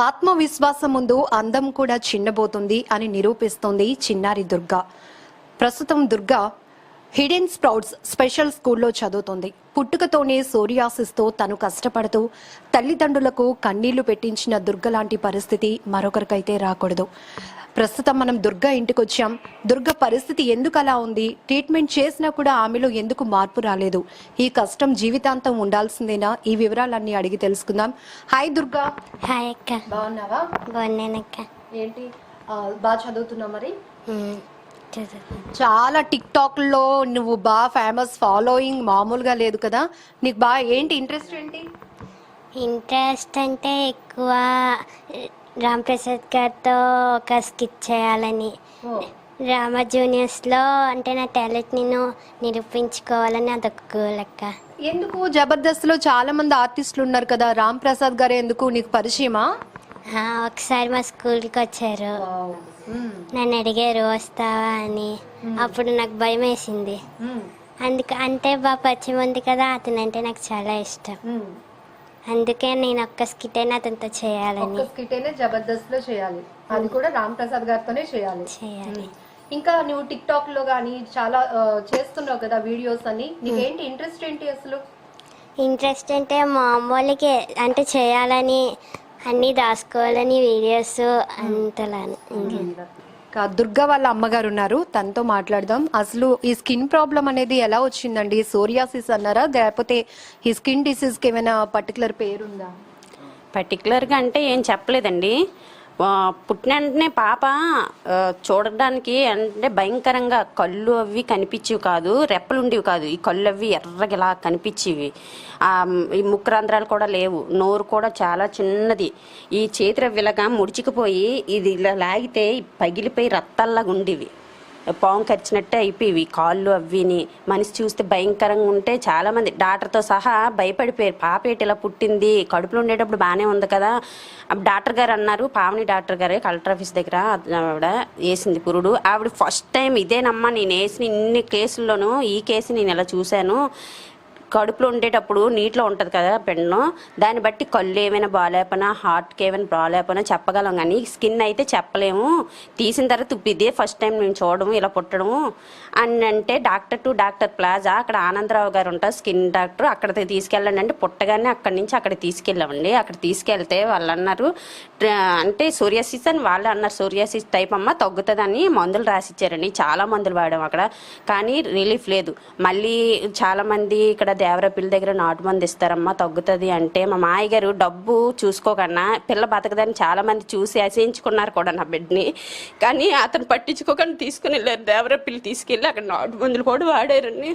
ఆత్మవిశ్వాసం ముందు అందం కూడా చిన్నబోతుంది అని నిరూపిస్తోంది చిన్నారి దుర్గా. ప్రస్తుతం దుర్గా హిడెన్ స్ప్రౌట్స్ స్పెషల్ స్కూల్లో చదువుతోంది. పుట్టుకతోనే సోరియాసిస్తో తను కష్టపడుతూ తల్లిదండ్రులకు కన్నీళ్లు పెట్టించిన దుర్గ లాంటి పరిస్థితి మరొకరికైతే రాకూడదు. ప్రస్తుతం మనం దుర్గా ఇంటికి వచ్చాం. దుర్గ పరిస్థితి ఎందుకు అలా ఉంది, ట్రీట్మెంట్ చేసినా కూడా ఆమెలో ఎందుకు మార్పు రాలేదు, ఈ కష్టం జీవితాంతం ఉండాల్సిందేనా, ఈ వివరాలన్నీ అడిగి తెలుసుకుందాం. హాయ్ దుర్గా. హాయ్ అక్క. బాగున్నావా? బాగున్నానక్క. ఏంటి బాగా చదువుతున్నావు? మరి చాలా టిక్ టాక్ లో నువ్వు బాగా ఫేమస్, ఫాలోయింగ్ మామూలుగా లేదు కదా. నీకు బాగా ఏంటి ఇంట్రెస్ట్? ఇంట్రెస్ట్ అంటే ఎక్కువ రామ్ ప్రసాద్ గారితో ఒక స్కిట్ చేయాలని, డ్రామా జూనియర్స్లో అంటే నా టాలెంట్ నేను నిరూపించుకోవాలని అదొక గోల్ అక్క. ఎందుకు జబర్దస్త్లో చాలా మంది ఆర్టిస్టులు ఉన్నారు కదా, రామ్ ప్రసాద్ గారు ఎందుకు నీకు పరిచయమా? ఒకసారి మా స్కూల్కి వచ్చారు, నన్ను అడిగారు వస్తావా అని. అప్పుడు నాకు భయం వేసింది, అంటే బాగా పరిచయం ఉంది కదా, అతనంటే నాకు చాలా ఇష్టం. అందుకే నేను ఒక్క స్కిట్ అయినా అతనితో చేయాలని. జబర్దస్త్ లో చేయాలి, అది కూడా రామ్ ప్రసాద్ గారితోనే చేయాలి. ఇంకా నువ్వు టిక్ టాక్ లో గానీ చాలా చేస్తున్నావు కదా వీడియోస్ అని, నీకేంటి ఇంట్రెస్ట్ ఏంటి అసలు? ఇంట్రెస్ట్ అంటే మామూలుగా అంటే చేయాలని, అన్నీ దాచుకోవాలని వీడియోస్ అంతలాని. దుర్గా వాళ్ళ అమ్మగారు ఉన్నారు, తనతో మాట్లాడదాం. అసలు ఈ స్కిన్ ప్రాబ్లం అనేది ఎలా వచ్చిందండి? సోరియాసిస్ అన్నారా, లేకపోతే ఈ స్కిన్ డిసీజ్ కి ఏమైనా పర్టికులర్ పేరుందా? పర్టికులర్గా అంటే ఏం చెప్పలేదండి. పుట్టిన వెంటనే పాప చూడడానికి అంటే భయంకరంగా కళ్ళు అవి కనిపించేవి కాదు, రెప్పలు ఉండేవి కాదు, ఈ కళ్ళు అవి ఎర్రగా ఇలా కనిపించేవి. ఈ ముక్కురంధ్రాలు కూడా లేవు, నోరు కూడా చాలా చిన్నది, ఈ చేతి రవ్విలాగా ముడిచికిపోయి ఇది ఇలా లాగితే పగిలిపోయి రత్తాల్లాగా ఉండేవి, పాము కరిచినట్టే అయిపోయి కాళ్ళు అవిని. మనిషి చూస్తే భయంకరంగా ఉంటే చాలామంది డాక్టర్తో సహా భయపడిపోయారు. పాప ఏంటి ఇలా పుట్టింది, కడుపులో ఉండేటప్పుడు బాగానే ఉంది కదా. డాక్టర్ గారు అన్నారు, పావని డాక్టర్ గారే కలెక్టర్ ఆఫీస్ దగ్గర ఆవిడ వేసింది పురుడు. ఆవిడ ఫస్ట్ టైం ఇదేనమ్మా నేను వేసిన ఇన్ని కేసుల్లోనూ ఈ కేసు నేను ఇలా చూశాను, కడుపులో ఉండేటప్పుడు నీటిలో ఉంటుంది కదా పెండం, దాన్ని బట్టి కళ్ళు ఏమైనా బాగాలేపనా హార్ట్కి ఏమైనా బాగాలేపనా చెప్పగలం, కానీ స్కిన్ అయితే చెప్పలేము. తీసిన తర్వాత ఇదే ఫస్ట్ టైం నేను చూడడం ఇలా పుట్టడము అని అంటే డాక్టర్ ప్లాజా అక్కడ ఆనందరావు గారు ఉంటారు స్కిన్ డాక్టర్, అక్కడ తీసుకెళ్ళండి అంటే పుట్టగానే అక్కడి నుంచి అక్కడ తీసుకెళ్ళామండి. అక్కడ తీసుకెళ్తే వాళ్ళు అన్నారు అంటే సోరియాసిస్ అని వాళ్ళు అన్నారు, సోరియాసిస్ టైప్ అమ్మ తగ్గుతుందని మందులు రాసిచ్చారండి. చాలా మందులు వాడాము అక్కడ, కానీ రిలీఫ్ లేదు. మళ్ళీ చాలామంది ఇక్కడ దేవరపిల్ల దగ్గర నాటు మంది ఇస్తారమ్మా తగ్గుతుంది అంటే, మా మాయ గారు డబ్బు చూసుకోకన్నా పిల్ల బతకదని చాలా మంది చూసి అసహించుకున్నారు కూడా నా బిడ్డని, కానీ అతను పట్టించుకోకుండా తీసుకుని వెళ్ళారు. దేవరపిల్లి తీసుకెళ్ళి అక్కడ నాటు మందులు కూడా వాడారండి.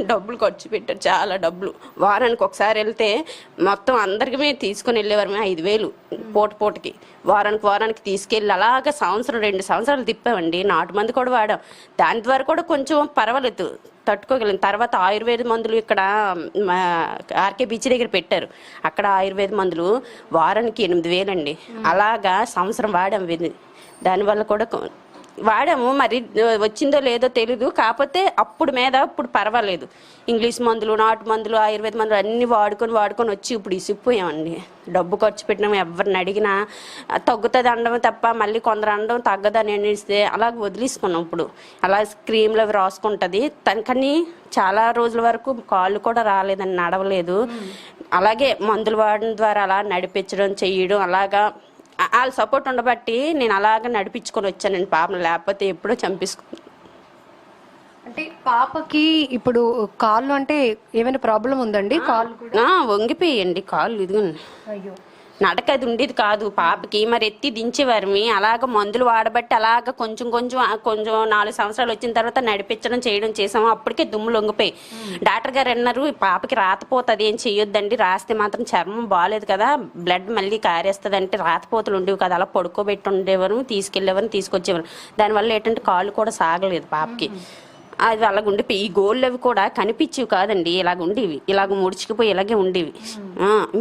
డబ్బులు ఖర్చు పెట్టారు, చాలా డబ్బులు. వారానికి ఒకసారి వెళ్తే మొత్తం అందరికీ తీసుకుని వెళ్ళేవారు 5,000 పూటకి. వారానికి తీసుకెళ్ళి అలాగా సంవత్సరం 2 సంవత్సరాలు తిప్పామండి. నాటు మంది కూడా వాడాం, దాని ద్వారా కూడా కొంచెం పర్వాలేదు, తట్టుకోగలిగింది. తర్వాత ఆయుర్వేద మందులు ఇక్కడ ఆర్కే బీచ్ దగ్గర పెట్టారు, అక్కడ ఆయుర్వేద మందులు వారానికి 8,000 అండి. అలాగా సంవత్సరం వాడాం, దానివల్ల కూడా వాడాము. మరి వచ్చిందో లేదో తెలీదు, కాకపోతే ఇప్పుడు పర్వాలేదు. ఇంగ్లీష్ మందులు, నాటు మందులు, ఆయుర్వేద మందులు అన్నీ వాడుకొని వచ్చి ఇప్పుడు ఇసిపోయామండి. డబ్బు ఖర్చు పెట్టినాము, ఎవరిని అడిగినా తగ్గుతుంది అనడం తప్ప మళ్ళీ కొందరు అనడం తగ్గదని అనేస్తే అలాగ వదిలేసుకున్నాం. ఇప్పుడు అలా క్రీమ్లు అవి రాసుకుంటుంది కానీ చాలా రోజుల వరకు కాళ్ళు కూడా రాలేదని, నడవలేదు. అలాగే మందులు వాడడం ద్వారా అలా నడిపించడం చెయ్యడం, అలాగా వాళ్ళ సపోర్ట్ ఉండబట్టి నేను అలాగ నడిపించుకొని వచ్చానండి పాపను, లేకపోతే ఎప్పుడో చంపేసుకున్నాను. అంటే పాపకి ఇప్పుడు కాళ్ళు అంటే ఏమైనా ప్రాబ్లం ఉందండి? కాళ్ళు వంగిపోయండి కాళ్ళు, ఇదిగోండి. అయ్యో, నడక అది ఉండేది కాదు పాపకి, మరి ఎత్తి దించేవారిమి. అలాగ మందులు వాడబట్టి అలాగ కొంచెం 4 సంవత్సరాలు వచ్చిన తర్వాత నడిపించడం చేసాము. అప్పటికే దుమ్ములు లొంగిపోయి డాక్టర్ గారు అన్నారు పాపకి రాతపోతుంది, ఏం చెయ్యొద్దండి, రాస్తే మాత్రం చర్మం బాగాలేదు కదా, బ్లడ్ మళ్ళీ కారేస్తుంది అంటే రాతపోతలు ఉండేవి కదా, అలా పడుకోబెట్టి ఉండేవారు, తీసుకెళ్లేవారు, తీసుకొచ్చేవారు. దానివల్ల ఏంటంటే కాళ్ళు కూడా సాగలేదు పాపకి. అది అలాగ ఉండిపోయి ఈ గోళ్ళు అవి కూడా కనిపించేవి కాదండి, ఇలాగ ఉండేవి, ఇలాగ ముడుచుకుపోయి ఇలాగే ఉండేవి.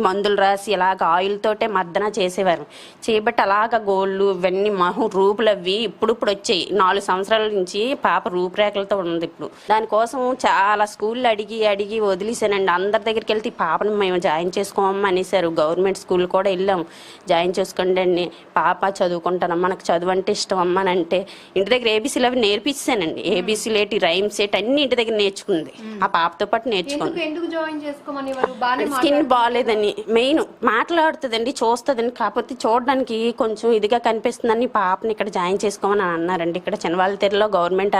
మందులు రాసి ఇలాగ ఆయిల్ తోటే మర్దన చేసేవారు. చేయబట్టి అలాగ గోళ్ళు ఇవన్నీ రూపులు అవి ఇప్పుడు వచ్చాయి. 4 సంవత్సరాల నుంచి పాప రూపురేఖలతో ఉంది ఇప్పుడు. దానికోసం చాలా స్కూళ్ళు అడిగి వదిలేసానండి. అందరి దగ్గరికి వెళ్తే ఈ పాపను మేము జాయిన్ చేసుకోమని అనేసారు. గవర్నమెంట్ స్కూల్ కూడా వెళ్ళాం, జాయిన్ చేసుకోండి అండి, పాప చదువుకుంటానమ్మా, నాకు చదువు అంటే ఇష్టం అమ్మ అని అంటే ఇంటి దగ్గర ఏబీసీలు అవి నేర్పిస్తానండి. ఏబీసీ లేటి రైమ్స్ ఏటి అన్ని ఇంటి దగ్గర నేర్చుకుంది. ఆ పాపతో పాటు నేర్చుకుంది. స్కిన్ బాగాలేదని మెయిన్ మాట్లాడుతుందండి, చూస్తుందండి, కాకపోతే చూడడానికి కొంచెం ఇదిగా కనిపిస్తుందని పాపని ఇక్కడ జాయిన్ చేసుకోమని అన్నారండి. ఇక్కడ చిన్నవాళ్ళతెరలో గవర్నమెంట్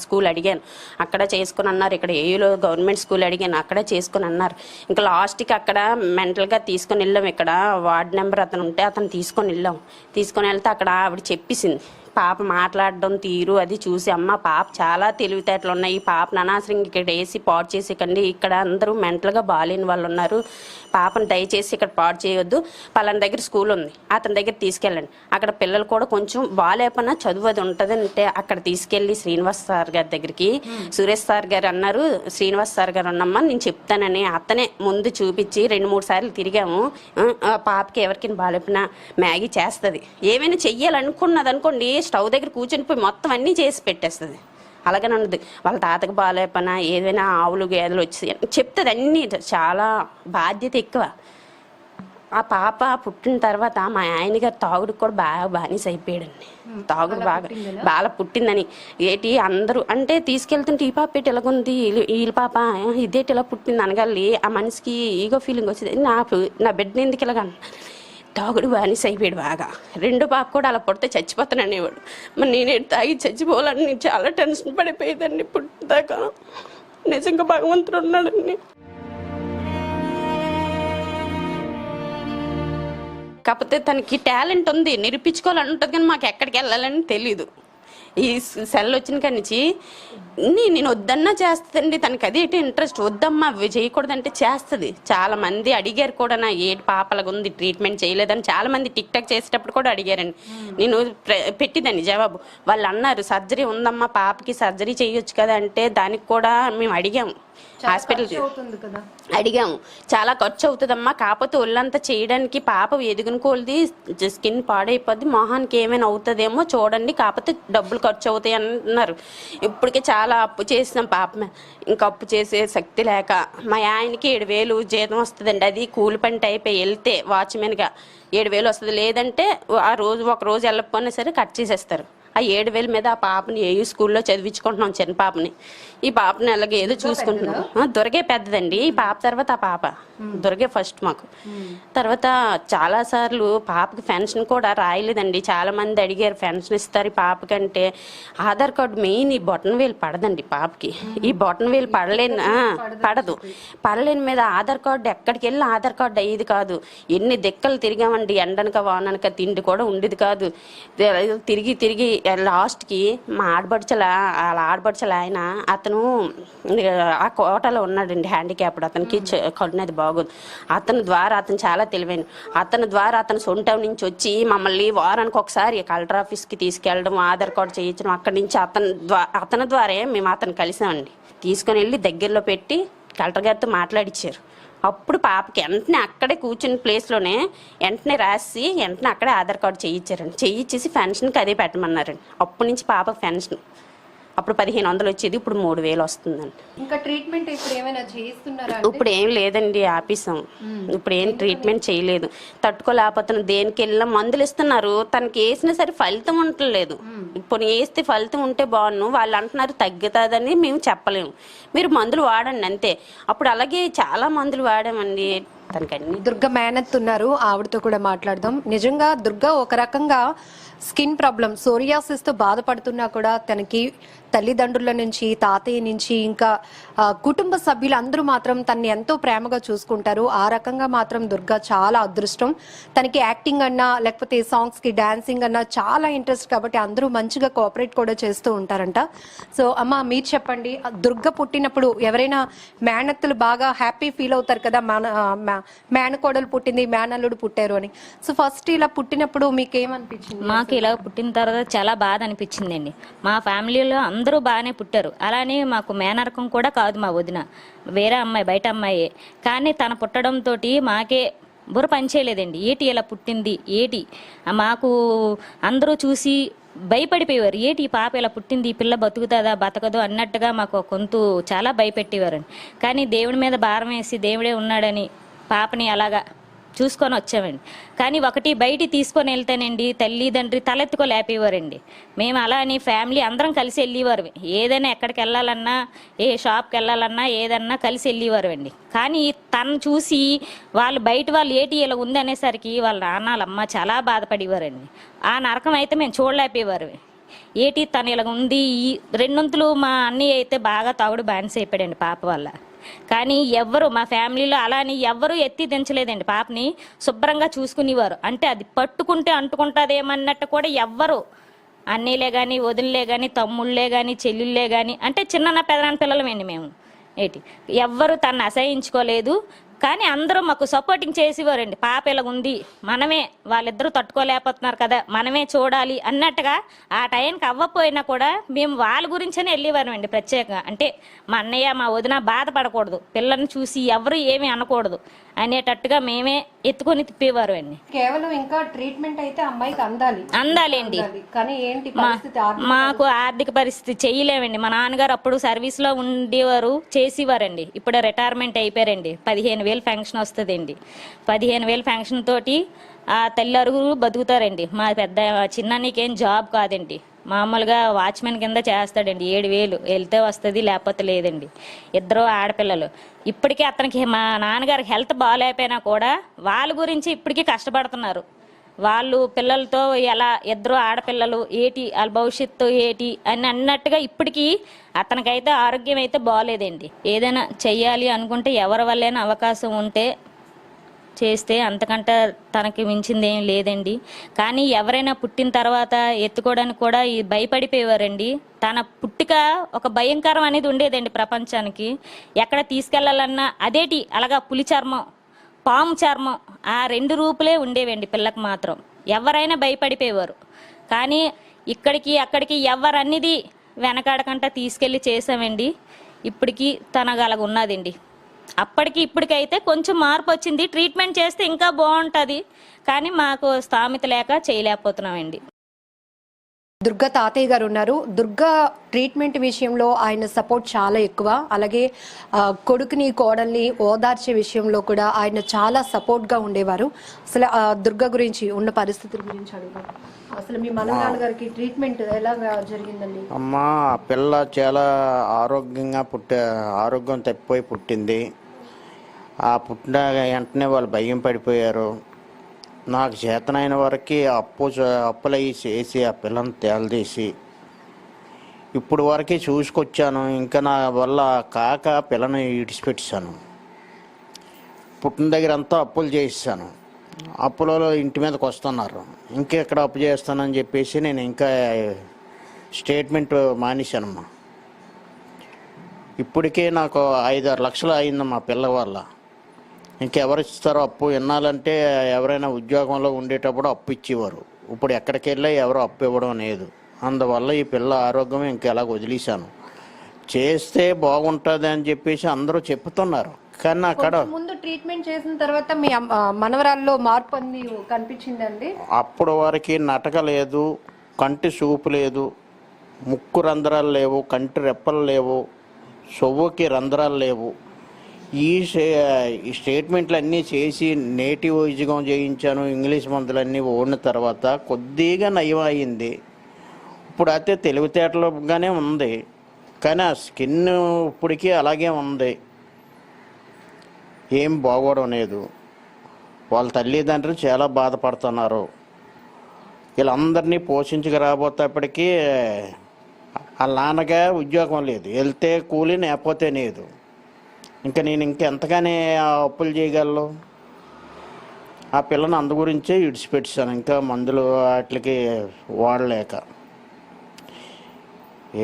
స్కూల్ అడిగాను, అక్కడ చేసుకుని అన్నారు. ఇక్కడ ఏయులో గవర్నమెంట్ స్కూల్ అడిగాను, అక్కడ చేసుకుని అన్నారు. ఇంకా లాస్ట్కి అక్కడ మెంటల్గా తీసుకొని వెళ్ళాం. ఇక్కడ వార్డ్ నెంబర్ అతను ఉంటే అతను తీసుకొని వెళ్తే అక్కడ ఆవిడ చెప్పేసింది, పాప మాట్లాడడం తీరు అది చూసి, అమ్మ పాప చాలా తెలివితేటలు ఉన్నాయి, పాపను అనవసరంగా ఇక్కడ వేసి పాడు చేసేకండి, ఇక్కడ అందరూ మెంటల్గా బాగాలేని వాళ్ళు ఉన్నారు, పాపను దయచేసి ఇక్కడ పాడు చేయొద్దు, పలానా దగ్గర స్కూల్ ఉంది అతని దగ్గర తీసుకెళ్ళండి, అక్కడ పిల్లలు కూడా కొంచెం బాగాలేపన్నా చదువు అది ఉంటుంది అంటే అక్కడ తీసుకెళ్ళి శ్రీనివాస్ సార్ గారి దగ్గరికి, సురేష్ సార్ గారు అన్నారు, శ్రీనివాస్ సార్ గారు ఉన్నమ్మా నేను చెప్తానని అతనే ముందు చూపించి 2-3 సార్లు తిరిగాము. పాపకి ఎవరికైనా బాగాలేపినా మ్యాగీ చేస్తుంది, ఏమైనా చెయ్యాలనుకున్నది అనుకోండి స్టవ్ దగ్గర కూర్చొని పోయి మొత్తం అన్నీ చేసి పెట్టేస్తుంది. అలాగనే ఉండదు, వాళ్ళ తాతకు బాగాలేపనా ఏదైనా ఆవులు గేదెలు వచ్చి చెప్తుంది, అన్నీ చాలా బాధ్యత ఎక్కువ. ఆ పాప పుట్టిన తర్వాత మా ఆయన గారు తాగుడికి కూడా బాగా బానిస అయిపోయాడండి. తాగుడు బాగా పుట్టిందని ఏటి అందరూ అంటే తీసుకెళ్తుంటే ఈ పాప పెట్టి ఎలాగుంది, వీళ్ళ పాప ఇదేటి ఇలా పుట్టింది అనగాలి ఆ మనిషికి ఈగో ఫీలింగ్ వచ్చింది, నా బిడ్డని ఎందుకు ఇలాగ తాగుడు బానిస అయిపోయాడు బాగా. 2 పాప కూడా అలా పుడితే చచ్చిపోతాను అనేవాడు. మరి నేను తాగి చచ్చిపోవాలని నేను చాలా టెన్షన్ పడిపోయేదండి పుట్టిదాకా. నిజంగా భగవంతుడు ఉన్నాడండి. కాకపోతే తనకి టాలెంట్ ఉంది, నిరూపించుకోవాలని ఉంటుంది, కానీ మాకు ఎక్కడికి వెళ్ళాలని తెలీదు. ఈ సెల్ వచ్చిన కాడి నుంచి నేను వద్దన్నా చేస్తుందండి, తనకి అదేంటి ఇంట్రెస్ట్, వద్దమ్మా అవి చేయకూడదంటే చేస్తుంది. చాలా మంది అడిగారు కూడా, నా ఏటి పాపలకు ఉంది ట్రీట్మెంట్ చేయలేదని చాలా మంది టిక్ టాక్ చేసేటప్పుడు కూడా అడిగారండి. నేను పెట్టిందండి జవాబు. వాళ్ళు అన్నారు సర్జరీ ఉందమ్మా పాపకి, సర్జరీ చేయొచ్చు కదా అంటే దానికి కూడా మేము అడిగాము, హాస్పిటల్ అడిగాము, చాలా ఖర్చు అవుతుందమ్మా, కాకపోతే ఒళ్ళంతా చేయడానికి పాప ఎదుగుని కోల్ది స్కిన్ పాడైపోద్ది, మొహానికి ఏమైనా అవుతుందేమో చూడండి, కాకపోతే డబ్బులు ఖర్చు అవుతాయి అన్నారు. ఇప్పటికే చాలా అప్పు చేసినాం పాప మీద, ఇంకా అప్పు చేసే శక్తి లేక మా ఆయనకి 7,000 జీతం వస్తుందండి. అది కూలి పని టైప్ వెళ్తే వాచ్మెన్గా 7,000 వస్తుంది, లేదంటే ఒక రోజు వెళ్ళకపోయినా సరే కట్ చేసేస్తారు. ఆ 7,000 మీద ఆ పాపని ఏ స్కూల్లో చదివించుకుంటున్నాం, చిన్న పాపని. ఈ పాపని అలాగే ఏదో చూసుకుంటున్నాం. దొరికే పెద్దదండి, ఈ పాప తర్వాత ఆ పాప దొరికే ఫస్ట్ మాకు. తర్వాత చాలా సార్లు పాపకి పెన్షన్ కూడా రాయలేదండి. చాలా మంది అడిగారు పెన్షన్ ఇస్తారు ఈ పాపకంటే. ఆధార్ కార్డు మెయిన్ ఈ బొటన్ వేలు పడదండి పాపకి. ఈ బొటన్ వేలు పడలేని మీద ఆధార్ కార్డు ఎక్కడికి వెళ్ళి ఆధార్ కార్డు అయ్యేది కాదు. ఎన్ని దిక్కలు తిరిగామండి, ఎండనక వాననక తిండి కూడా ఉండేది కాదు. తిరిగి లాస్ట్కి మా ఆడబడుచల ఆయన అతను ఆ కోటలో ఉన్నాడండి, హ్యాండిక్యాప్డ్, అతనికి కడునది బాగోదు. అతని ద్వారా అతను చాలా తెలివైన, అతని సొంతం నుంచి వచ్చి మమ్మల్ని వారానికి ఒకసారి కలెక్టర్ ఆఫీస్కి తీసుకెళ్ళడం, ఆధార్ కార్డు చేయించడం, అక్కడి నుంచి అతని ద్వారా మేము అతను కలిసామండి. తీసుకొని వెళ్ళి దగ్గరలో పెట్టి కలెక్టర్ గారితో మాట్లాడిచ్చారు. అప్పుడు పాపకి వెంటనే అక్కడే కూర్చుని ప్లేస్లోనే వెంటనే రాసి వెంటనే అక్కడే ఆధార్ కార్డు చేయించారండి. చేయించేసి పెన్షన్కి అదే పెట్టమన్నారండి. అప్పటి నుంచి పాపకు పెన్షన్ అప్పుడు 1,500 వచ్చేది, ఇప్పుడు 3,000 వస్తుందండి. ఇంకా ట్రీట్మెంట్ ఇప్పుడు ఏమైనా చేస్తున్నారా? ఇప్పుడు ఏం లేదండి, ఆపేసాం. ఇప్పుడు ఏం ట్రీట్మెంట్ చేయలేదు. తట్టుకోలేకపోతున్నా, దేనికి వెళ్ళినా మందులు ఇస్తున్నారు, తనకి వేసినా సరే ఫలితం ఉండలేదు. ఇప్పుడు వేస్తే ఫలితం ఉంటే బాగున్నాను, వాళ్ళు అంటున్నారు తగ్గుతుందని మేము చెప్పలేము, మీరు మందులు వాడండి అంతే. అప్పుడు అలాగే చాలా మందులు వాడామండి. తనకన్నీ దుర్గ మేనత్ ఉన్నారు, ఆవిడతో కూడా మాట్లాడదాం. నిజంగా దుర్గ ఒక రకంగా స్కిన్ ప్రాబ్లం సోరియాసిస్ తో బాధపడుతున్నా కూడా తనకి తల్లిదండ్రుల నుంచి, తాతయ్య నుంచి, ఇంకా కుటుంబ సభ్యులు అందరూ మాత్రం తనని ఎంతో ప్రేమగా చూసుకుంటారు. ఆ రకంగా మాత్రం దుర్గా చాలా అదృష్టం. తనకి యాక్టింగ్ అన్నా లేకపోతే సాంగ్స్ కి డాన్సింగ్ అన్నా చాలా ఇంట్రెస్ట్, కాబట్టి అందరూ మంచిగా కోఆపరేట్ కూడా చేస్తూ ఉంటారంట. సో అమ్మ మీరు చెప్పండి, దుర్గ పుట్టినప్పుడు ఎవరైనా మేనత్తులు బాగా హ్యాపీ ఫీల్ అవుతారు కదా, మేనకోడలు పుట్టింది, మేనల్లుడు పుట్టారు అని. సో ఫస్ట్ ఇలా పుట్టినప్పుడు మీకు ఏమనిపించింది? మాకు ఇలా పుట్టిన తర్వాత చాలా బాధ అనిపించిందండి. మా ఫ్యామిలీలో అందరూ అందరూ బాగానే పుట్టారు. అలానే మాకు మేనరకం కూడా కాదు మా వదిన, వేరే అమ్మాయి, బయట అమ్మాయే. కానీ తన పుట్టడంతో మాకే బుర్ర పనిచేయలేదండి. ఏటి ఇలా పుట్టింది ఏటి, మాకు అందరూ చూసి భయపడిపోయేవారు. ఏటి ఈ పాప ఇలా పుట్టింది, ఈ పిల్ల బతుకుతుందా బతకదు అన్నట్టుగా మాకు కొంత చాలా భయపెట్టేవారండి. కానీ దేవుడి మీద భారం వేసి దేవుడే ఉన్నాడని పాపని అలాగా చూసుకొని వచ్చామండి. కానీ ఒకటి బయటికి తీసుకొని వెళ్తానండి తల్లిదండ్రి తలెత్తుకోలేపేవారండి. మేము అలా అని ఫ్యామిలీ అందరం కలిసి వెళ్ళేవారు. ఏదైనా ఎక్కడికి వెళ్ళాలన్నా, ఏ షాప్కి వెళ్ళాలన్నా ఏదన్నా కలిసి వెళ్ళేవారు అండి. కానీ తను చూసి వాళ్ళు బయట వాళ్ళు ఏటి ఇలా ఉంది అనేసరికి వాళ్ళ నాన్నలమ్మ చాలా బాధపడేవారండి. ఆ నరకం అయితే మేము చూడలేకపోయేవారు. ఏటి తను ఇలా ఉంది. ఈ రెండొంతులు మా అన్నయ్య అయితే బాగా తాగుడు బానిస అయిపోయాడండి పాప వల్ల. కానీ ఎవ్వరు మా ఫ్యామిలీలో అలా అని ఎవ్వరూ ఎత్తి దించలేదండి. పాపని శుభ్రంగా చూసుకునేవారు. అంటే అది పట్టుకుంటే అంటుకుంటుందేమన్నట్టు కూడా ఎవ్వరు, అన్నీలే కానీ వదినలే కానీ తమ్ముళ్ళే కానీ చెల్లెళ్ళే కానీ, అంటే చిన్న పెదనాన్న పిల్లలమేండి మేము. ఏటి ఎవ్వరు తను అసహించుకోలేదు. కానీ అందరూ మాకు సపోర్టింగ్ చేసేవారండి. పాప ఇలా ఉంది, మనమే, వాళ్ళిద్దరూ తట్టుకోలేకపోతున్నారు కదా, మనమే చూడాలి అన్నట్టుగా. ఆ టైంకి అవ్వకపోయినా కూడా మేము వాళ్ళ గురించనే వెళ్ళేవారం అండి ప్రత్యేకంగా. అంటే మా అన్నయ్య మా వదిన బాధపడకూడదు, పిల్లల్ని చూసి ఎవరు ఏమీ అనకూడదు అనేటట్టుగా మేమే ఎత్తుకొని తిప్పేవారు అండి. కేవలం ఇంకా ట్రీట్మెంట్ అయితే అమ్మాయికి అందాలేండి. కానీ ఏంటి పరిస్థితి, మాకు ఆర్థిక పరిస్థితి చేయలేమండి. మా నాన్నగారు అప్పుడు సర్వీస్లో ఉండేవారు, చేసేవారండి. ఇప్పుడు రిటైర్మెంట్ అయిపోయారండి. 15,000 ఫంక్షన్ వస్తుందండి. 15,000 ఫంక్షన్ తోటి ఆ తల్లి అరుగురు బతుకుతారండి. మా పెద్ద చిన్ననికేం జాబ్ కాదండి, మామూలుగా వాచ్మెన్ కింద చేస్తాడండి. 7,000 వెళ్తే వస్తుంది, లేకపోతే లేదండి. ఇద్దరు ఆడపిల్లలు. ఇప్పటికీ అతనికి మా నాన్నగారికి హెల్త్ బాగాలేకపోయినా కూడా వాళ్ళ గురించి ఇప్పటికీ కష్టపడుతున్నారు. వాళ్ళు పిల్లలతో ఎలా, ఇద్దరు ఆడపిల్లలు ఏటి, వాళ్ళ భవిష్యత్తు ఏటి అని అన్నట్టుగా ఇప్పటికీ అతనికైతే ఆరోగ్యం అయితే బాగాలేదండి. ఏదైనా చెయ్యాలి అనుకుంటే ఎవరి వల్లైనా అవకాశం ఉంటే చేస్తే, అంతకంటే తనకి మించింది ఏం లేదండి. కానీ ఎవరైనా పుట్టిన తర్వాత ఎత్తుకోవడానికి కూడా భయపడిపోయేవారండి. తన పుట్టుక ఒక భయంకరం అనేది ఉండేదండి ప్రపంచానికి. ఎక్కడ తీసుకెళ్లాలన్నా అదేటి అలాగా పులి చర్మం, పాము చర్మం, ఆ 2 రూపులే ఉండేవండి పిల్లకి మాత్రం. ఎవరైనా భయపడిపోయేవారు. కానీ ఇక్కడికి అక్కడికి ఎవరన్నది వెనకాడకంట తీసుకెళ్ళి చేసామండి. ఇప్పటికీ తనగలగ ఉన్నదండి. అప్పటికి ఇప్పటికైతే కొంచెం మార్పు వచ్చింది. ట్రీట్మెంట్ చేస్తే ఇంకా బాగుంటుంది, కానీ మాకు స్థామిత లేక చేయలేకపోతున్నామండి. దుర్గా తాతయ్య గారు ఉన్నారు. దుర్గా ట్రీట్మెంట్ విషయంలో ఆయన సపోర్ట్ చాలా ఎక్కువ. అలాగే కొడుకుని కోడల్ని ఓదార్చే విషయంలో కూడా ఆయన చాలా సపోర్ట్గా ఉండేవారు. అసలు దుర్గా గురించి ఉన్న పరిస్థితుల గురించి అడుగుతారు. అసలు మీ మనవరాలు గారికి ట్రీట్మెంట్ ఎలా జరిగిందండి? అమ్మా, పిల్ల చాలా ఆరోగ్యంగా ఆరోగ్యం తప్పిపోయి పుట్టింది. ఆ పుట్టిన వెంటనే వాళ్ళు భయం పడిపోయారు. నాకు చేతనైన వరకు అప్పులయ్యి చేసి ఆ పిల్లని తేలదీసి ఇప్పుడు వరకు చూసుకొచ్చాను. ఇంకా నా వల్ల కాక పిల్లని ఇడిచిపెట్టాను. పుట్టిన దగ్గర అంతా అప్పులు చేయిస్తాను. అప్పులలో ఇంటి మీదకి వస్తున్నారు. ఇంకెక్కడ అప్పు చేస్తానని చెప్పేసి నేను ఇంకా స్టేట్మెంట్ మానేశానమ్మా. ఇప్పటికే నాకు 5-6 లక్షలు అయిందమ్మా పిల్ల వల్ల. ఇంకెవరు ఇస్తారో అప్పు? ఇన్నాళ్ళంటే ఎవరైనా ఉద్యోగంలో ఉండేటప్పుడు అప్పు ఇచ్చేవారు. ఇప్పుడు ఎక్కడికి వెళ్ళి ఎవరు అప్పు ఇవ్వడం లేదు. అందువల్ల ఈ పిల్ల ఆరోగ్యం ఇంకెలాగ వదిలేశాను. చేస్తే బాగుంటుంది అని చెప్పేసి అందరూ చెప్తున్నారు. కానీ అక్కడ ముందు ట్రీట్మెంట్ చేసిన తర్వాత మీ మనవరాల్లో మార్పు అన్ని కనిపించిందండి. అప్పుడు వరకు నటక లేదు, కంటి చూపు లేదు, ముక్కు రంధ్రాలు లేవు, కంటి రెప్పలు లేవు, సొవ్వుకి రంధ్రాలు లేవు. ఈ స్టేట్మెంట్లు అన్నీ చేసి నేటివ్ వైద్యం చేయించాను. ఇంగ్లీష్ మందులన్నీ ఓడిన తర్వాత కొద్దిగా నయం అయింది. ఇప్పుడు అయితే తెలివితేటలుగానే ఉంది, కానీ ఆ స్కిన్ ఇప్పటికీ అలాగే ఉంది, ఏం బాగోవడం లేదు. వాళ్ళ తల్లిదండ్రులు చాలా బాధపడుతున్నారు. వీళ్ళందరినీ పోషించుకురాబోతేప్పటికీ వాళ్ళ నాన్నగా ఉద్యోగం లేదు, వెళ్తే కూలి లేకపోతే లేదు. ఇంకా నేను ఇంకెంతగానే అప్పులు చేయగలను? ఆ పిల్లని అందు గురించే ఇడిచిపెట్టాను, ఇంకా మందులు వాటికి వాడలేక.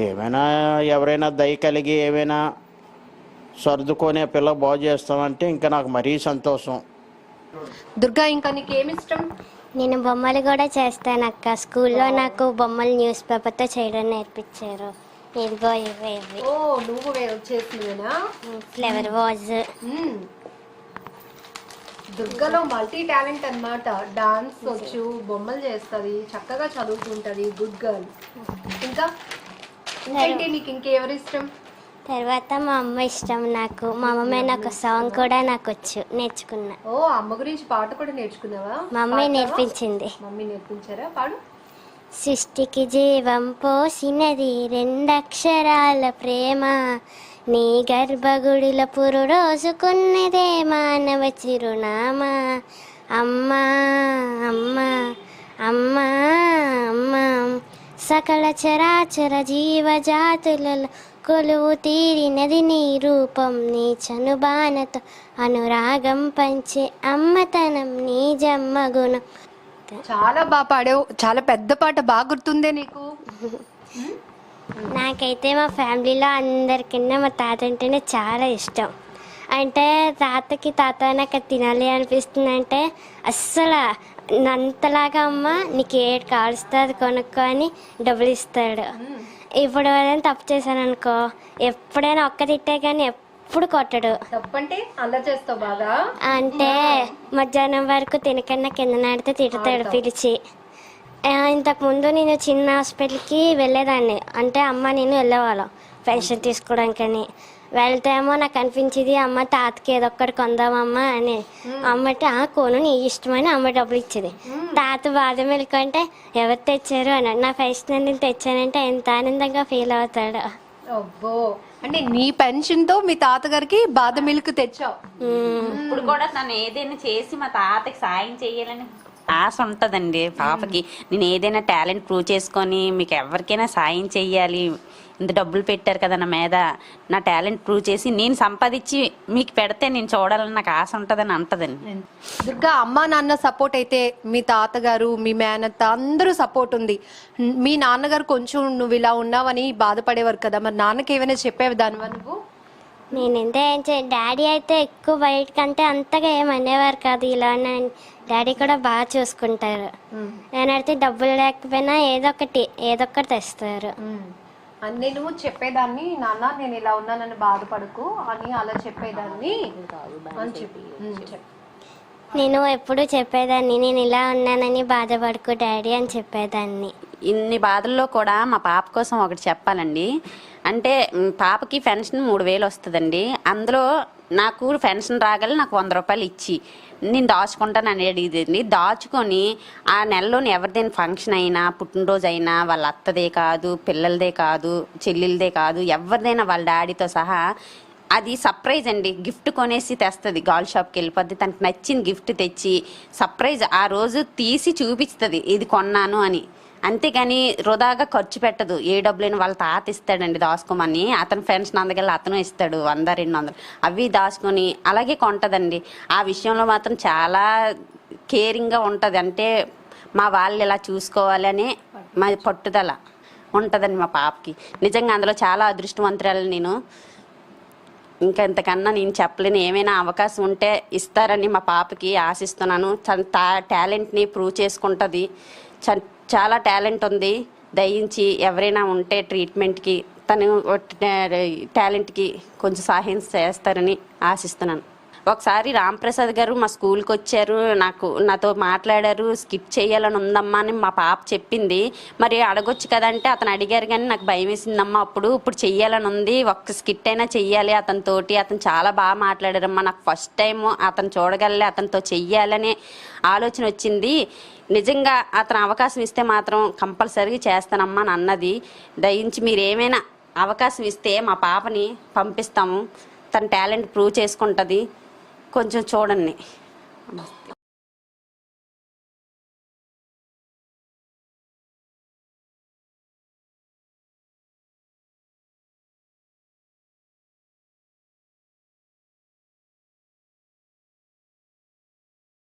ఏమైనా ఎవరైనా దయ కలిగి ఏమైనా సర్దుకొని పిల్ల బాగు చేస్తామంటే ఇంకా నాకు మరీ సంతోషం. దుర్గా, ఇంకా నీకు ఏమి ఇష్టం? నేను బొమ్మలు కూడా చేస్తాను అక్క. స్కూల్లో నాకు బొమ్మలు న్యూస్ పేపర్తో చేయడం నేర్పించారు. ఇదిగో ఇవి ఇవి ఓ నువ్వు చేసినవేనా? Flower vase. దుర్గలో మల్టీ టాలెంట్ అన్నమాట. డాన్స్ వచ్చు, బొమ్మలు చేస్తుంది, చక్కగా చదువుతుంటది, గుడ్ గర్ల్. ఇంకా ఇంకేంటి నీకు ఇంకెవరు ఇష్టం? తర్వాత మా అమ్మ ఇష్టం నాకు. మా అమ్మ నాకు సాంగ్ కూడా నాకు వచ్చు, నేర్చుకున్నా. ఓ అమ్మ గురించి పాట కూడా నేర్చుకున్నావా? మా అమ్మే నేర్పించింది. మమ్మీ నేర్పించారా? పాడు. సృష్టికి జీవం పోసినది రెండక్షరాల ప్రేమ, నీ గర్భగుడిలో పురుడోసుకున్నదే మానవ చిరునామా. అమ్మా అమ్మా అమ్మా అమ్మా, సకల చరాచర జీవజాతులలో కొలువు తీరినది నీ రూపం, నీ చనుబానతో అనురాగం పంచే అమ్మతనం నీ జన్మ గుణం. చాలా బాగా పాడావు. చాలా పెద్ద పాట, బాగా గుర్తుందే నీకు? నాకైతే మా ఫ్యామిలీలో అందరికన్నా మా తాత అంటేనే చాలా ఇష్టం. అంటే తాత నాకు తినాలి అనిపిస్తుంది అంటే అస్సలు అంతలాగా అమ్మ నీకు ఏడు కాలుస్తుంది అది కొనుక్కో అని డబ్బులు ఇస్తాడు. ఇప్పుడు ఏదైనా తప్పు చేశాను అనుకో, ఎప్పుడైనా ఒక్క తిట్టే కానీ ఎప్పుడు కొట్టడు. తప్పంటే అలా చేస్తావు బాగా? అంటే మధ్యాహ్నం వరకు తినకన్నా కింద నాడితే తిడతాడు పిలిచి. ఇంతకుముందు నేను చిన్న హాస్పిటల్కి వెళ్ళేదాన్ని, అంటే అమ్మ నేను వెళ్ళేవాళ్ళం పెన్షన్ తీసుకోవడానికని. వెళ్తేమో నాకు అనిపించింది అమ్మ తాతకి ఏదో ఒక్కటి కొందామమ్మా అని. అమ్మటి కోను నీ ఇష్టమని అమ్మ డబ్బులు ఇచ్చేది. తాత బాదం మిల్క్ అంటే ఎవరు తెచ్చారు అని నా ఫస్ట్ నేను తెచ్చానంటే ఎంత ఆనందంగా ఫీల్ అవుతాడు. అబ్బో, అంటే నీ పెన్షన్ తో మీ తాతగారికి బాదం మిల్క్ తెచ్చావు. ఇప్పుడు కూడా తను ఏదైనా చేసి మా తాతకి సాయం చేయాలని ఆశ ఉంటుందండి పాపకి. నేను ఏదైనా టాలెంట్ ప్రూవ్ చేసుకొని మీకు ఎవరికైనా సాయం చెయ్యాలి, ఇంత డబ్బులు పెట్టారు కదా నా మీద, నా టాలెంట్ ప్రూవ్ చేసి నేను సంపాదించి మీకు పెడితే నేను చూడాలని నాకు ఆశ ఉంటుందని అంటదండి. దుర్గా, అమ్మా నాన్న సపోర్ట్ అయితే మీ తాతగారు మీ మేనత్త అందరూ సపోర్ట్ ఉంది. మీ నాన్నగారు కొంచెం నువ్వు ఇలా ఉన్నావని బాధపడేవారు కదా, మరి నాన్నకి ఏమైనా చెప్పేవి దానివా నువ్వు? నేనెంత డాడీ అయితే ఎక్కువ బయటకంటే అంతగా ఏమనేవారు కాదు. ఇలా డాడీ కూడా బాగా చూసుకుంటారు. నేనైతే డబ్బులు లేకపోయినా ఏదో ఒకటి తెస్తారు. నేను చెప్పేదాన్ని, నాన్న నేను ఇలా ఉన్నానని బాధపడకు అని అలా చెప్పేదాన్ని అని చెప్పి. నేను ఎప్పుడు చెప్పేదాన్ని, నేను ఇలా ఉన్నానని బాధపడకు డాడీ అని చెప్పేదాన్ని. ఇన్ని బాధల్లో కూడా మా పాప కోసం ఒకటి చెప్పాలండి. అంటే పాపకి పెన్షన్ 3000 వస్తుందండి. అందులో నాకు పెన్షన్ రాగల నాకు 100 రూపాయలు ఇచ్చి నేను దాచుకుంటాను అనేది దాచుకొని ఆ నెలలోని ఎవరిదైనా ఫంక్షన్ అయినా, పుట్టినరోజు అయినా, వాళ్ళ అత్తదే కాదు, పిల్లలదే కాదు, చెల్లెలదే కాదు, ఎవరిదైనా వాళ్ళ డాడీతో సహా అది సర్ప్రైజ్ అండి. గిఫ్ట్ కొనేసి తెస్తుంది, గాల్ షాప్కి వెళ్ళిపోద్ది, తనకు నచ్చిన గిఫ్ట్ తెచ్చి సర్ప్రైజ్ ఆ రోజు తీసి చూపిస్తుంది ఇది కొన్నాను అని. అంతేగాని వృధాగా ఖర్చు పెట్టదు. ఏ డబ్బులైనా వాళ్ళ తాత ఇస్తాడండి దాచుకోమని, అతను ఫ్రెండ్స్ అందరికెళ్ళి అతను ఇస్తాడు 100-200, అవి దాచుకొని అలాగే కొంటదండి. ఆ విషయంలో మాత్రం చాలా కేరింగ్గా ఉంటుంది. అంటే మా వాళ్ళు ఇలా చూసుకోవాలి అనే మా పట్టుదల ఉంటుందండి మా పాపకి. నిజంగా అందులో చాలా అదృష్టవంతురాలు నేను. ఇంకా ఇంతకన్నా నేను చెప్పలేను. ఏమైనా అవకాశం ఉంటే ఇస్తారని మా పాపకి ఆశిస్తున్నాను. టాలెంట్ని ప్రూవ్ చేసుకుంటుంది. చాలా టాలెంట్ ఉంది. దయించి ఎవరైనా ఉంటే ట్రీట్మెంట్కి తను టాలెంట్కి కొంచెం సహాయం చేస్తారని ఆశిస్తున్నాను. ఒకసారి రాంప్రసాద్ గారు మా స్కూల్కి వచ్చారు, నాతో మాట్లాడారు. స్కిట్ చేయాలని ఉందమ్మా అని మా పాప చెప్పింది. మరి అడగొచ్చు కదంటే అతను అడిగారు, కానీ నాకు భయం వేసిందమ్మా. ఇప్పుడు చెయ్యాలని ఉంది, ఒక్క స్కిట్ అయినా చెయ్యాలి అతనితోటి. అతను చాలా బాగా మాట్లాడారమ్మా, నాకు ఫస్ట్ టైం అతను చూడగలే, అతనితో చెయ్యాలనే ఆలోచన వచ్చింది. నిజంగా అతను అవకాశం ఇస్తే మాత్రం కంపల్సరీగా చేస్తానమ్మా అని అన్నది. దయించి మీరు ఏమైనా అవకాశం ఇస్తే మా పాపని పంపిస్తాము. తన టాలెంట్ ప్రూవ్ చేసుకుంటుంది, కొంచెం చూడండి.